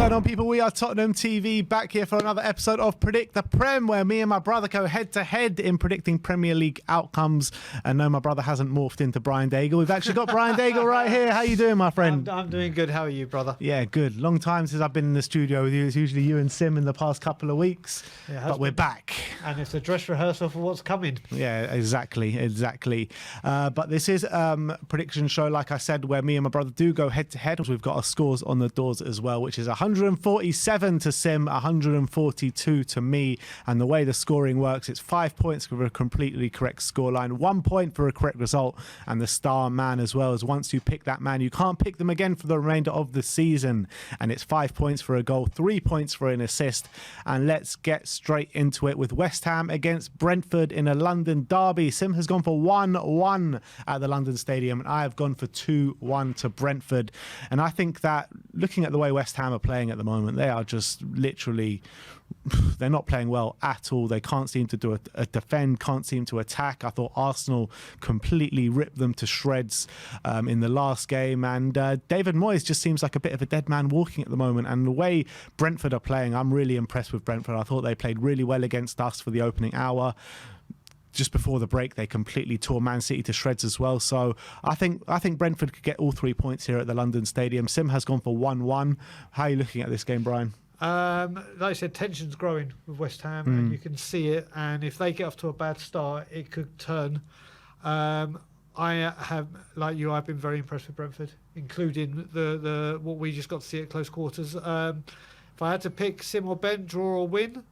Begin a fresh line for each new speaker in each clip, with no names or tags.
going on, people? We are Tottenham TV, back here for another episode of Predict the Prem, where me and my brother go head-to-head in predicting Premier League outcomes. And no, my brother hasn't morphed into Brian Daigle. We've actually got Brian Daigle right here. How you doing, my friend?
I'm doing good. How are you, brother?
Yeah, good. Long time since I've been in the studio with you. It's usually you and Sim in the past couple of weeks, but we're back.
And it's a dress rehearsal for what's coming.
Yeah, exactly. But this is a prediction show, like I said, where me and my brother do go head-to-head. We've got our scores on the doors as well, which is 147 to Sim, 142 to me. And the way the scoring works, it's 5 points for a completely correct scoreline, 1 point for a correct result, and the star man as well. As once you pick that man, you can't pick them again for the remainder of the season. And it's 5 points for a goal, 3 points for an assist. And let's get straight into it with West Ham against Brentford in a London derby. Sim has gone for 1-1 at the London Stadium, and I have gone for 2-1 to Brentford. And I think that, looking at the way West Ham are playing at the moment, they are just literally, they're not playing well at all. They can't seem to do a defend, can't seem to attack. I thought Arsenal completely ripped them to shreds in the last game, and David Moyes just seems like a bit of a dead man walking at the moment. And the way Brentford are playing, I'm really impressed with Brentford. I thought they played really well against us for the opening hour. Just before the break, they completely tore Man City to shreds as well. So I think Brentford could get all 3 points here at the London Stadium. Sim has gone for 1-1. How are you looking at this game, Brian?
Like I said, tension's growing with West Ham, and you can see it. And if they get off to a bad start, it could turn. I have, like you, I've been very impressed with Brentford, including the what we just got to see at close quarters. If I had to pick Sim or Ben, draw or win,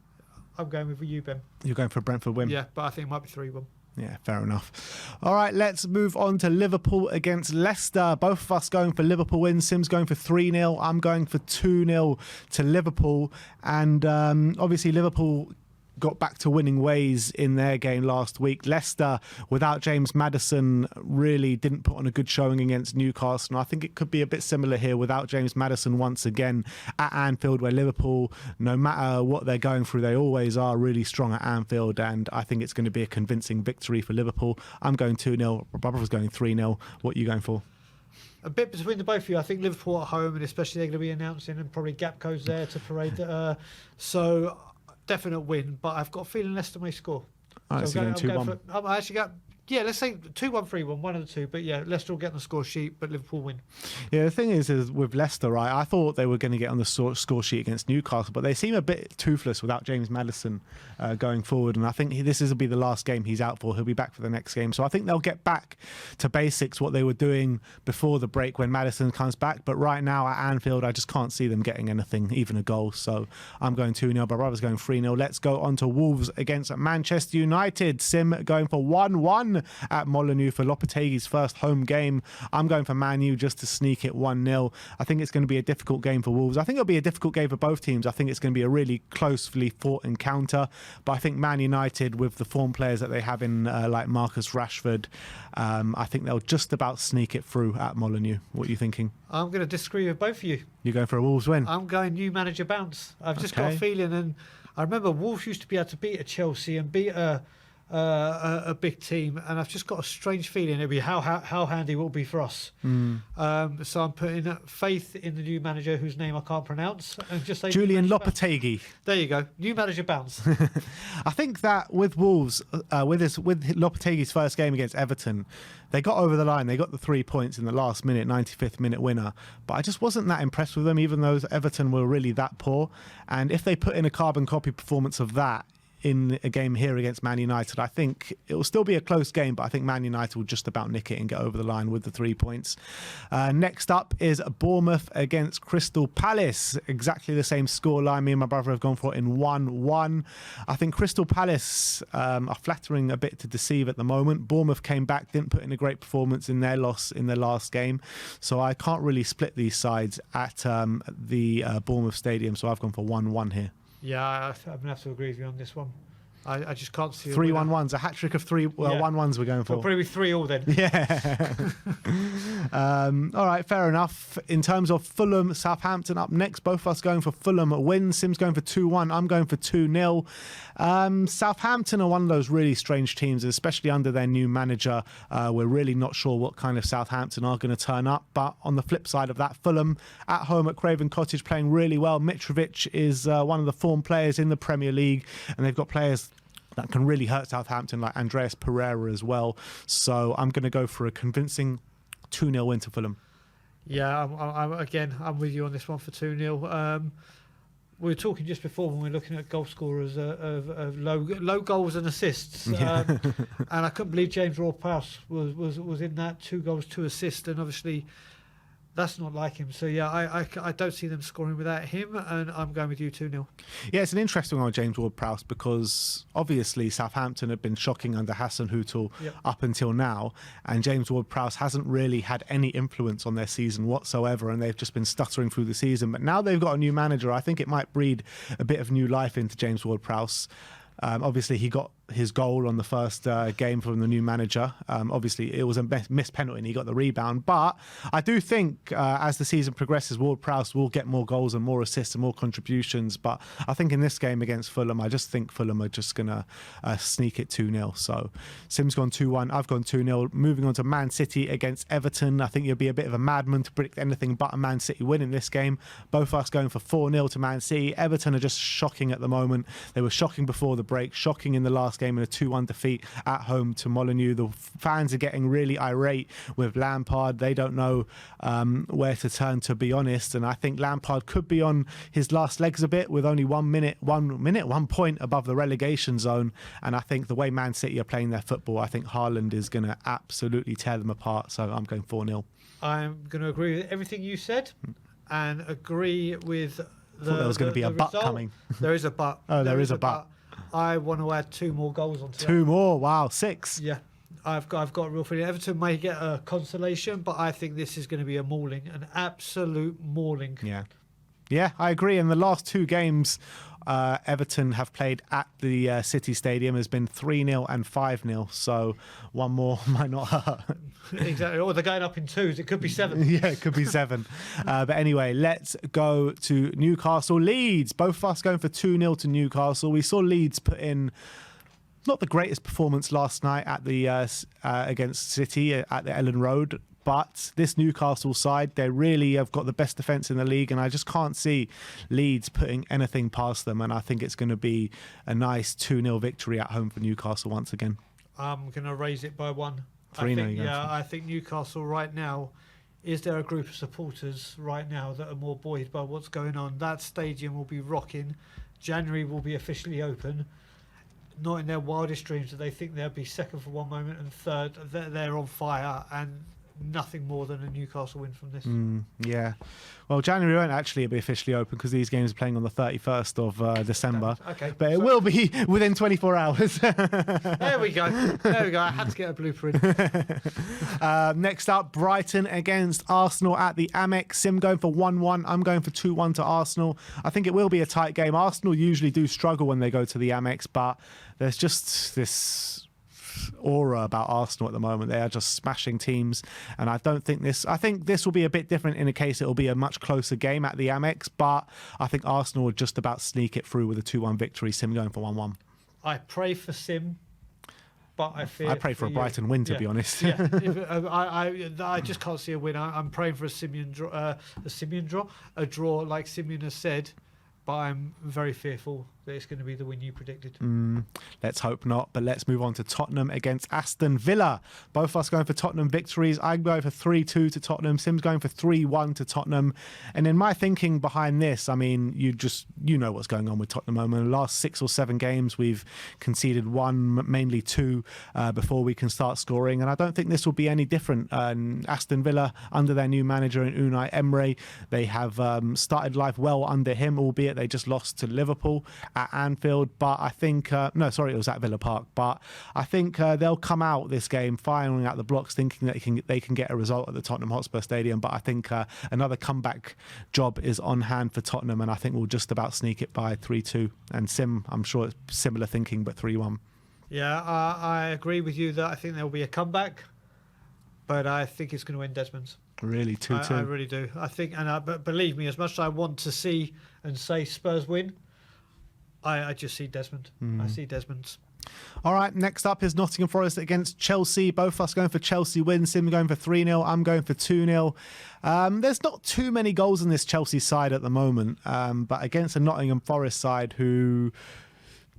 I'm going with you, Ben.
You're going for a Brentford win?
Yeah, but I think it might be 3-1.
Yeah, fair enough. All right, let's move on to Liverpool against Leicester. Both of us going for Liverpool win. Sim's going for 3-0. I'm going for 2-0 to Liverpool. And obviously Liverpool got back to winning ways in their game last week. Leicester, without James Maddison, really didn't put on a good showing against Newcastle. And I think it could be a bit similar here without James Maddison once again at Anfield, where Liverpool, no matter what they're going through, they always are really strong at Anfield. And I think it's going to be a convincing victory for Liverpool. I'm going 2-0. My brother's going 3-0. What are you going for?
A bit between the both of you. I think Liverpool at home, and especially they're going to be announcing, and probably Gapco's there to parade. So definite win, but I've got a feeling Leicester may score.
All right, so you're going 2-1.
I actually got, yeah, let's say 2-1, 3-1, one of the two. But yeah, Leicester will get on the score sheet, but Liverpool win. Yeah,
the thing is with Leicester, right, I thought they were going to get on the score sheet against Newcastle, but they seem a bit toothless without James Maddison going forward. And I think this will be the last game he's out for. He'll be back for the next game. So I think they'll get back to basics, what they were doing before the break when Maddison comes back. But right now at Anfield, I just can't see them getting anything, even a goal. So I'm going 2-0. My brother's going 3-0. Let's go on to Wolves against Manchester United. Sim going for 1-1 at Molineux for Lopetegui's first home game. I'm going for Man U just to sneak it 1-0. I think it's going to be a difficult game for Wolves. I think it'll be a difficult game for both teams. I think it's going to be a really closely fought encounter. But I think Man United, with the form players that they have in like Marcus Rashford, I think they'll just about sneak it through at Molineux. What are you thinking?
I'm going to disagree with both of you.
You're going for a Wolves win?
I'm going new manager bounce. I've just got a feeling, and I remember Wolves used to be able to beat a Chelsea and beat a big team, and I've just got a strange feeling it'll be how handy it will be for us. So I'm putting faith in the new manager, whose name I can't pronounce, and just say
Julian Lopetegui.
There you go, new manager bounce.
I think that with Wolves, with Lopetegui's first game against Everton, they got over the line. They got the 3 points in the last minute, 95th minute winner. But I just wasn't that impressed with them, even though Everton were really that poor. And if they put in a carbon copy performance of that in a game here against Man United, I think it will still be a close game, but I think Man United will just about nick it and get over the line with the 3 points. Next up is Bournemouth against Crystal Palace. Exactly the same scoreline. Me and my brother have gone for it in 1-1. I think Crystal Palace are flattering a bit to deceive at the moment. Bournemouth came back, didn't put in a great performance in their loss in their last game. So I can't really split these sides at the Bournemouth Stadium. So I've gone for 1-1 here.
Yeah, I'm going to have to agree with you on this one. I just can't see
3-1-1s, a hat trick of 3 1-1s we're going for.
It'll probably be 3-3 then.
Yeah. All right, fair enough. In terms of Fulham, Southampton up next. Both of us going for Fulham win. Sim's going for 2-1. I'm going for 2-0. Southampton are one of those really strange teams, especially under their new manager. We're really not sure what kind of Southampton are going to turn up. But on the flip side of that, Fulham at home at Craven Cottage playing really well. Mitrovic is one of the form players in the Premier League, and they've got players that can really hurt Southampton, like Andreas Pereira as well. So I'm going to go for a convincing 2-0 win to Fulham.
Yeah, I'm with you on this one for 2-0. We were talking just before when we were looking at goal scorers of low goals and assists, and I couldn't believe James Ward-Prowse was in that, 2 goals, 2 assists, and obviously that's not like him. So yeah, I don't see them scoring without him, and I'm going with you 2-0.
Yeah, it's an interesting one with James Ward-Prowse because obviously Southampton have been shocking under Hassan Hutel up until now, and James Ward-Prowse hasn't really had any influence on their season whatsoever, and they've just been stuttering through the season. But now they've got a new manager, I think it might breed a bit of new life into James Ward-Prowse. Obviously, he got his goal on the first game from the new manager. Obviously, it was a missed penalty and he got the rebound. But I do think as the season progresses, Ward-Prowse will get more goals and more assists and more contributions. But I think in this game against Fulham, I just think Fulham are just going to sneak it 2-0. So Sim's gone 2-1, I've gone 2-0. Moving on to Man City against Everton. I think you'll be a bit of a madman to predict anything but a Man City win in this game. Both of us going for 4-0 to Man City. Everton are just shocking at the moment. They were shocking before the break, shocking in the last game in a 2-1 defeat at home to Molineux. The fans are getting really irate with Lampard. They don't know where to turn, to be honest, and I think Lampard could be on his last legs a bit with only 1 point above the relegation zone. And I think the way Man City are playing their football, I think Haaland is going to absolutely tear them apart. So I'm going 4-0.
I'm going to agree with everything you said and agree with
there was going to be a but
result.
coming.
There is a but.
Oh, there is a but.
I want to add 2 more goals onto
2 more. Wow, 6.
Yeah, I've got a real feeling Everton may get a consolation, but I think this is going to be a mauling, an absolute mauling.
Yeah, I agree. In the last 2 games Everton have played at the City Stadium has been 3-0 and 5-0. So 1 more might not hurt.
Exactly. Or they're going up in 2s. It could be 7.
Yeah, it could be 7. But anyway, let's go to Newcastle Leeds. Both of us going for 2-0 to Newcastle. We saw Leeds put in not the greatest performance last night at the against City at the Ellen Road. But this Newcastle side, they really have got the best defence in the league, and I just can't see Leeds putting anything past them. And I think it's going to be a nice 2-0 victory at home for Newcastle once again.
I'm going to raise it by 1.
3-0.
I think Newcastle right now, is there a group of supporters right now that are more buoyed by what's going on? That stadium will be rocking. January will be officially open. Not in their wildest dreams that they think they'll be second for one moment and third. They're on fire, and nothing more than a Newcastle win from this.
Yeah. Well, January won't actually be officially open because these games are playing on the 31st of December.
Okay.
But it will be within 24 hours.
There we go. I had to get a blueprint.
Next up, Brighton against Arsenal at the Amex. Sim going for 1-1. I'm going for 2-1 to Arsenal. I think it will be a tight game. Arsenal usually do struggle when they go to the Amex, but there's just this aura about Arsenal at the moment. They are just smashing teams, and I think this will be a bit different. In a case, it will be a much closer game at the Amex, but I think Arsenal will just about sneak it through with a 2-1 victory. Sim going for 1-1.
I pray for Sim, but I
pray for a Brighton win, to be honest.
I just can't see a win. I'm praying for a draw like Simeon has said, but I'm very fearful that it's going to be the win you predicted.
Let's hope not, but let's move on to Tottenham against Aston Villa. Both of us going for Tottenham victories. I'm going for 3-2 to Tottenham. Sim's going for 3-1 to Tottenham. And in my thinking behind this, I mean, you know what's going on with Tottenham. In the last 6 or 7 games, we've conceded 1, mainly 2, before we can start scoring. And I don't think this will be any different. Aston Villa, under their new manager in Unai Emery, they have started life well under him, albeit they just lost to Liverpool at Anfield. But I think it was at Villa Park. But I think they'll come out this game firing out the blocks, thinking that they can get a result at the Tottenham Hotspur Stadium. But I think another comeback job is on hand for Tottenham, and I think we'll just about sneak it by 3-2. And Sim, I'm sure it's similar thinking, but 3-1.
Yeah, I agree with you that I think there will be a comeback. but I think it's going to end Desmond's.
Really, 2-2.
I really do. I think, but believe me, as much as I want to see and say Spurs win, I just see Desmond. I see Desmond's.
All right, next up is Nottingham Forest against Chelsea. Both of us going for Chelsea win. Sim going for 3-0. I'm going for 2-0. There's not too many goals in this Chelsea side at the moment, but against a Nottingham Forest side who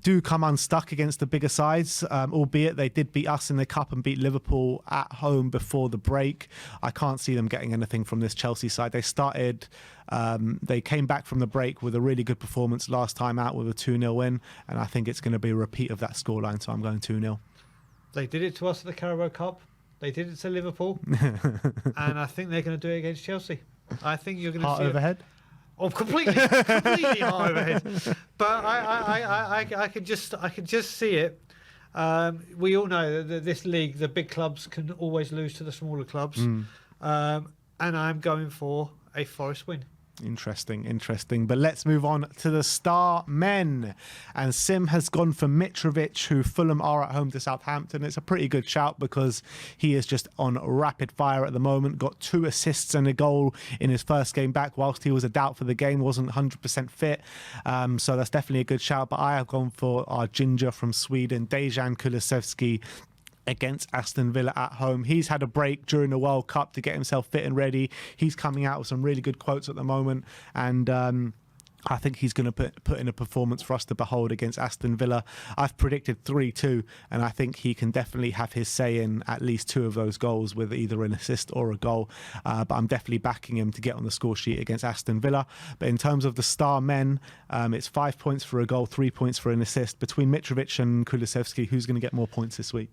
do come unstuck against the bigger sides, albeit they did beat us in the cup and beat Liverpool at home before the break. I can't see them getting anything from this Chelsea side. They came back from the break with a really good performance last time out with a 2-0 win, and I think it's going to be a repeat of that scoreline, so I'm going 2-0.
They did it to us at the Carabao Cup. They did it to Liverpool. And I think they're going to do it against Chelsea. I think you're going to see
overhead?
Oh, completely heart overhead. But I could just see it. We all know that this league, the big clubs can always lose to the smaller clubs. And I'm going for a Forest win.
Interesting. But let's move on to the star men. And Sim has gone for Mitrovic, who Fulham are at home to Southampton. It's a pretty good shout because he is just on rapid fire at the moment. Got 2 assists and a goal in his first game back whilst he was a doubt for the game, wasn't 100% fit. So that's definitely a good shout. But I have gone for our ginger from Sweden, Dejan Kulusevski, against Aston Villa at home. He's had a break during the World Cup to get himself fit and ready. He's coming out with some really good quotes at the moment, and I think he's going to put in a performance for us to behold against Aston Villa. I've predicted 3-2, and I think he can definitely have his say in at least 2 of those goals with either an assist or a goal. But I'm definitely backing him to get on the score sheet against Aston Villa. But in terms of the star men, it's 5 points for a goal, 3 points for an assist. Between Mitrovic and Kulusevski, who's going to get more points this week?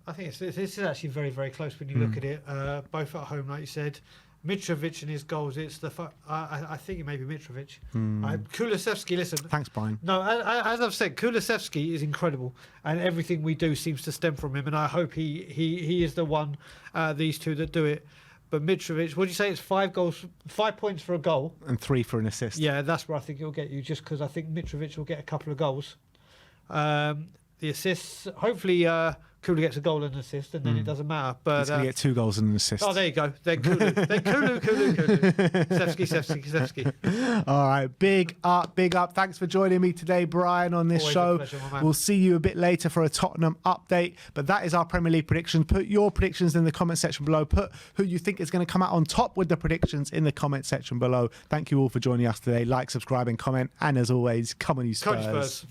I think this is actually very, very close when you look at it. Both at home, like you said. Mitrovic and his goals, I think it may be Mitrovic. Kulusevski, listen.
Thanks, Brian.
No, as I've said, Kulusevski is incredible, and everything we do seems to stem from him, and I hope he is the one, these two that do it. But Mitrovic, what do you say? It's 5 goals, 5 points for a goal.
And 3 for an assist.
Yeah, that's where I think it'll get you, just because I think Mitrovic will get a couple of goals. The assists, hopefully Kulu gets a goal and an assist, and then it doesn't matter. But
he's going to get 2 goals and an assist.
Oh, there you go. Then Kulu. Sevski.
All right, big up. Thanks for joining me today, Brian, on this
Always
show.
a pleasure, my man.
We'll see you a bit later for a Tottenham update. But that is our Premier League predictions. Put your predictions in the comment section below. Put who you think is going to come out on top with the predictions in the comment section below. Thank you all for joining us today. Like, subscribe, and comment. And as always, come on, you Spurs.
Coach Spurs.